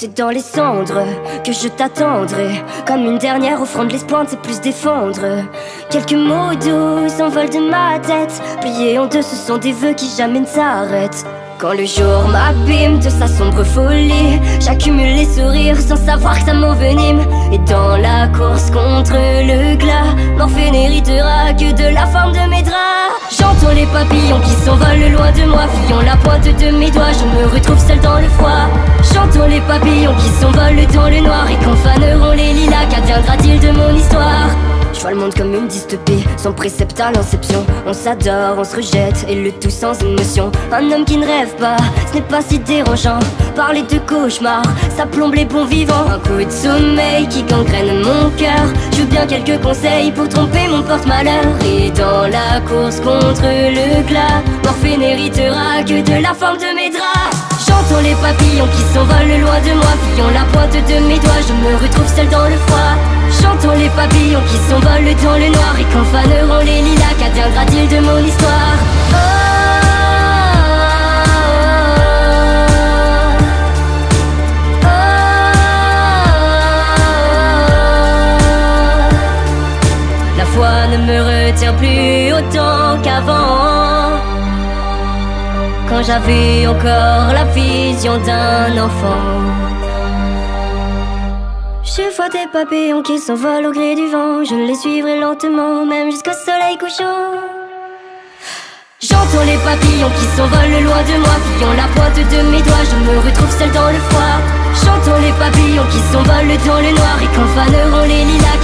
C'est dans les cendres que je t'attendrai, comme une dernière offrande, l'espoir ne sait plus se défendre. Quelques mots doux s'envolent de ma tête, pliés en deux, ce sont des vœux qui jamais ne s'arrêtent. Quand le jour m'abîme de sa sombre folie, j'accumule les sourires sans savoir que ça m'envenime. Et dans la course contre le glas, Morphée n'héritera que de la forme de mes draps. J'entends les papillons qui s'envolent loin de moi, fuyant la pointe de mes doigts, je me retrouve seule dans le froid. J'entends les papillons qui s'envolent dans le noir, et quand faneront les lilas, qu'adviendra-t-il de mon histoire? Je vois le monde comme une dystopie, sans précepte à l'inception. On s'adore, on se rejette, et le tout sans émotion. Un homme qui ne rêve pas, ce n'est pas si dérangeant. Parler de cauchemar, ça plombe les bons vivants. Un coup de sommeil qui gangrène mon cœur. Je veux bien quelques conseils pour tromper mon porte-malheur. Et dans la course contre le glas, Morphée n'héritera que de la forme de mes draps. J'entends les papillons qui s'envolent loin de moi, fuyant la pointe de mes doigts, je me retrouve seule dans le froid. J'entends les papillons qui s'envolent dans le noir, et quand faneront les lilas, qu'adviendra-t-il de mon histoire? La foi ne me retient plus autant qu'avant, quand j'avais encore la vision d'un enfant. Je vois des papillons qui s'envolent au gré du vent, je les suivrai lentement, même jusqu'au soleil couchant. J'entends les papillons qui s'envolent loin de moi, fuyant la pointe de mes doigts, je me retrouve seule dans le froid. J'entends les papillons qui s'envolent dans le noir, et quand faneront les lilas,